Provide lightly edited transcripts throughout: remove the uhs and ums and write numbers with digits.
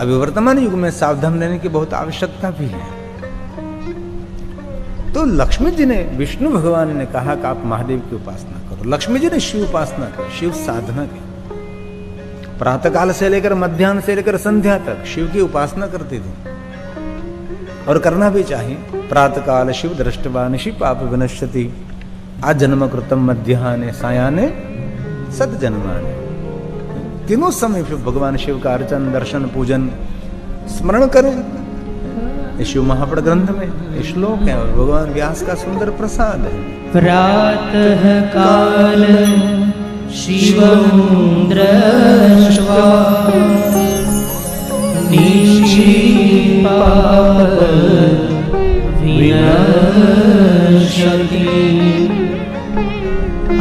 अभी वर्तमान युग में सावधान रहने की बहुत आवश्यकता भी है। तो लक्ष्मी जी ने, विष्णु भगवान ने कहा कि आप महादेव की उपासना करो। लक्ष्मी जी ने शिव उपासना की, शिव साधना की। प्रातः काल से लेकर मध्याह्न से लेकर संध्या तक शिव की उपासना करती थी, और करना भी चाहिए। प्रातः काल शिव दृष्टवा निशि पाप विनश्यति, आजन्म कृतम मध्याह्ने सायाने सद्जन्माने। तीनों समय फिर भगवान शिव का अर्चन, दर्शन, पूजन, स्मरण करें। शिव महापड़ ग्रंथ में श्लोक है और भगवान व्यास का सुंदर प्रसाद है। प्रातः काल शिवं दृष्ट्वा निशि पाप विनश्यति,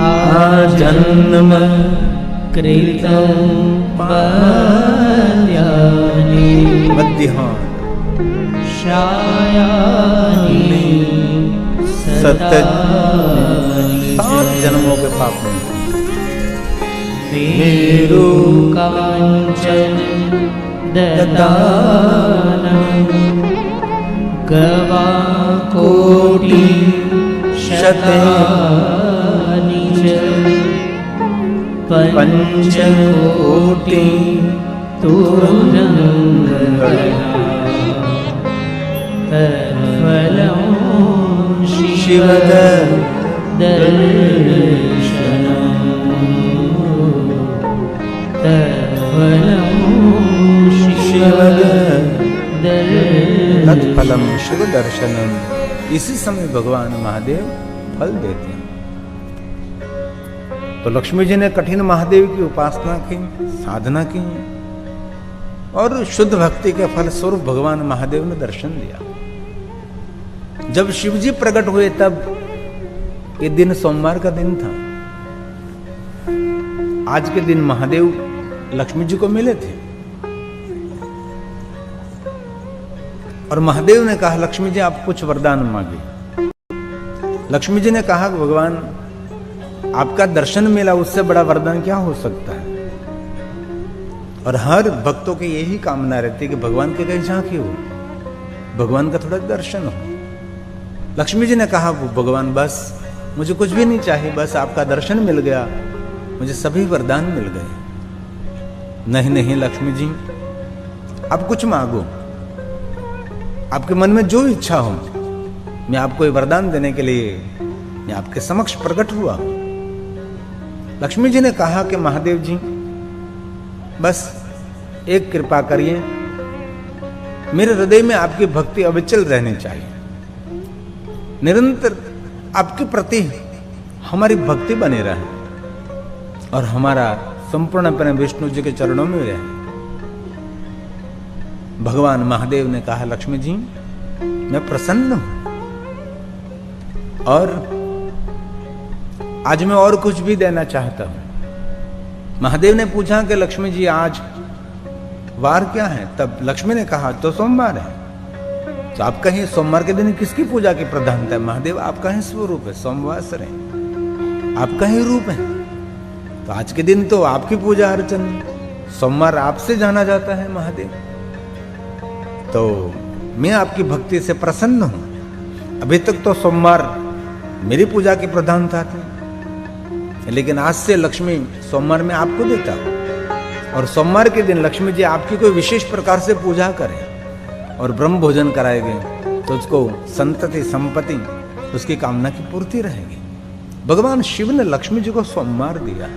आजन्म कृतं मध्याह्न सायाने सत्य 7 जन्मों के पाप में मेरु कांचन ददानं गवा कोटि शतानि च पंचकोटि तुरंगना तत्फलं शिवद दर्शनम्, तत्फलं शिवद दर्शनम्। तत्फलम शिव दर्शनम। इसी समय भगवान महादेव फल देते हैं। तो लक्ष्मी जी ने कठिन महादेव की उपासना की, साधना की, और शुद्ध भक्ति के फल स्वरूप भगवान महादेव ने दर्शन दिया। जब शिव जी प्रकट हुए तब ये दिन सोमवार का दिन था। आज के दिन महादेव लक्ष्मी जी को मिले थे, और महादेव ने कहा लक्ष्मी जी आप कुछ वरदान मांगे। लक्ष्मी जी ने कहा भगवान आपका दर्शन मिला, उससे बड़ा वरदान क्या हो सकता है। और हर भक्तों की यही कामना रहती है कि भगवान के कहीं झांकी हो, भगवान का थोड़ा दर्शन हो। लक्ष्मी जी ने कहा भगवान बस मुझे कुछ भी नहीं चाहिए, बस आपका दर्शन मिल गया, मुझे सभी वरदान मिल गए। नहीं नहीं लक्ष्मी जी, आप कुछ मांगो, आपके मन में जो इच्छा हो। मैं आपको ये वरदान देने के लिए मैं आपके समक्ष प्रकट हुआ। लक्ष्मी जी ने कहा कि महादेव जी बस एक कृपा करिए, मेरे हृदय में आपकी भक्ति अविचल रहनी चाहिए। निरंतर आपके प्रति हमारी भक्ति बनी रहे, और हमारा संपूर्ण अपने विष्णु जी के चरणों में रहे। भगवान महादेव ने कहा लक्ष्मी जी मैं प्रसन्न हूं, और आज मैं और कुछ भी देना चाहता हूं। महादेव ने पूछा कि लक्ष्मी जी आज वार क्या है? तब लक्ष्मी ने कहा तो सोमवार है। तो आप कहें सोमवार के दिन किसकी पूजा की प्रधानता है? महादेव आपका ही स्वरूप है, सोमवार है, आपका ही रूप है। तो आज के दिन तो आपकी पूजा अर्चन, सोमवार आपसे जाना जाता है महादेव। तो मैं आपकी भक्ति से प्रसन्न हूं। अभी तक तो सोमवार मेरी पूजा की प्रधानता थी, लेकिन आज से लक्ष्मी सोमवार में आपको देता हूं, और सोमवार के दिन लक्ष्मी जी आपकी कोई विशेष प्रकार से पूजा करें और ब्रह्म भोजन कराएंगे तो उसको संतति संपत्ति उसकी कामना की पूर्ति रहेगी। भगवान शिव ने लक्ष्मी जी को सोमवार दिया।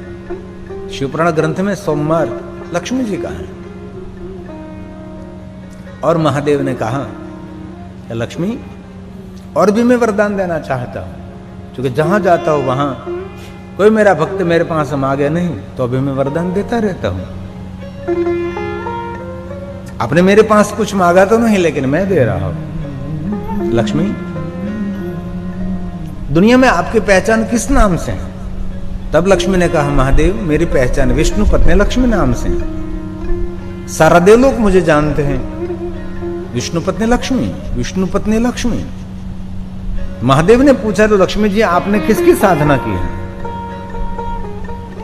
शिवपुराण ग्रंथ में सोमवार लक्ष्मी जी का है। और महादेव ने कहा लक्ष्मी और भी मैं वरदान देना चाहता हूं, क्योंकि जहां जाता हूं वहां कोई मेरा भक्त मेरे पास मांगे नहीं, तो अभी मैं वरदान देता रहता हूं। आपने मेरे पास कुछ मांगा तो नहीं, लेकिन मैं दे रहा हूं। लक्ष्मी दुनिया में आपकी पहचान किस नाम से है? तब लक्ष्मी ने कहा महादेव मेरी पहचान विष्णु पत्नी लक्ष्मी नाम से है। सारा देवलोक मुझे जानते हैं, विष्णु पत्नी लक्ष्मी, विष्णु पत्नी लक्ष्मी। महादेव ने पूछा तो लक्ष्मी जी आपने किसकी साधना की है?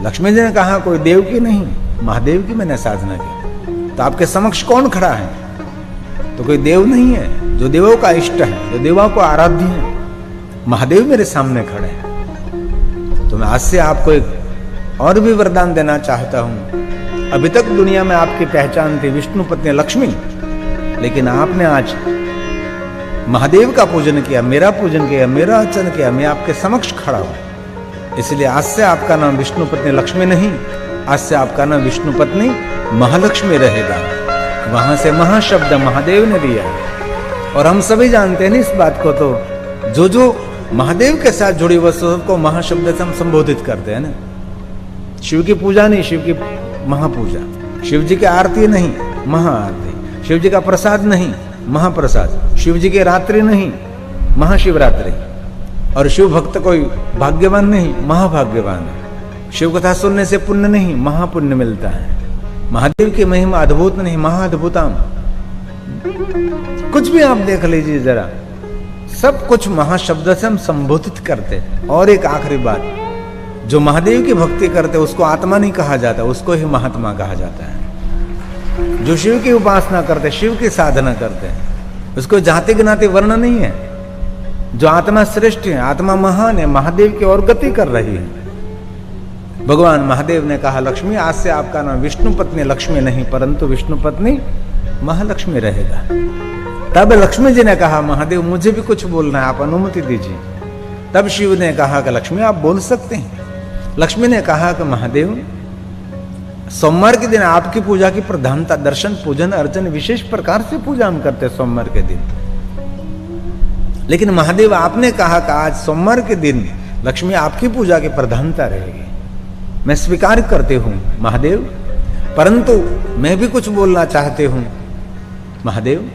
लक्ष्मी जी ने कहा कोई देव की नहीं, महादेव की मैंने साधना की। तो आपके समक्ष कौन खड़ा है? तो कोई देव नहीं है जो देवों का इष्ट है, जो देवों को आराध्य है। महादेव मेरे सामने खड़े हैं। तो मैं आज से आपको एक और भी वरदान देना चाहता हूं। अभी तक दुनिया में आपकी पहचान थी विष्णु पत्नी लक्ष्मी, लेकिन आपने आज महादेव का पूजन किया, मेरा पूजन किया, मेरा अर्चन किया, मैं आपके समक्ष खड़ा हूं। इसलिए आज से आपका नाम विष्णु पत्नी लक्ष्मी नहीं, आज से आपका नाम विष्णु पत्नी महालक्ष्मी रहेगा। वहां से महाशब्द महादेव ने दिया, और हम सभी जानते हैं इस बात को। तो जो महादेव के साथ जुड़ी वस्तुओं को महाशब्द से हम संबोधित करते हैं ना। शिव की पूजा नहीं, शिव की महापूजा। शिव जी की आरती नहीं, महाआरती। शिव जी का प्रसाद नहीं, महाप्रसाद। शिव जी की रात्रि नहीं, महाशिवरात्रि। और शिव भक्त कोई भाग्यवान नहीं, महाभाग्यवान है। शिव कथा सुनने से पुण्य नहीं, महापुण्य मिलता है। महादेव की महिमा अद्भुत नहीं, महाअद्भुतम। कुछ भी आप देख लीजिए जरा, सब कुछ महाशब्द से हम संबोधित करते। और एक आखिरी बात, जो महादेव की भक्ति करते उसको आत्मा नहीं कहा जाता, उसको ही महात्मा कहा जाता है। जो शिव की उपासना करते, शिव की साधना करते, उसको जाति ज्ञाति वर्ण नहीं है। जो आत्मा श्रेष्ठ है, आत्मा महान है, महादेव की ओर गति कर रही है। भगवान महादेव ने कहा, लक्ष्मी आज से आपका नाम विष्णु पत्नी लक्ष्मी नहीं, परंतु विष्णु पत्नी महालक्ष्मी रहेगा। तब लक्ष्मी जी ने कहा, महादेव मुझे भी कुछ बोलना है, आप अनुमति दीजिए। तब शिव ने कहा कि लक्ष्मी आप बोल सकते हैं। लक्ष्मी ने कहा कि महादेव सोमवार के दिन आपकी पूजा की प्रधानता, दर्शन पूजन अर्चन विशेष प्रकार से पूजा हम करते हैं सोमवार के दिन। लेकिन महादेव आपने कहा कि आज सोमवार के दिन लक्ष्मी आपकी पूजा की प्रधानता रहेगी। मैं स्वीकार करती हूं महादेव, परंतु मैं भी कुछ बोलना चाहती हूं महादेव।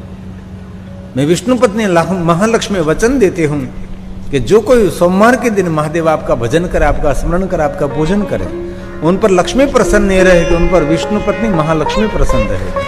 मैं विष्णु पत्नी महालक्ष्मी वचन देती हूं कि जो कोई सोमवार के दिन महादेव आपका भजन करे, आपका स्मरण करे, आपका पूजन करे, उन पर लक्ष्मी प्रसन्न नहीं रहेगी, उन पर विष्णु पत्नी महालक्ष्मी प्रसन्न रहेगी।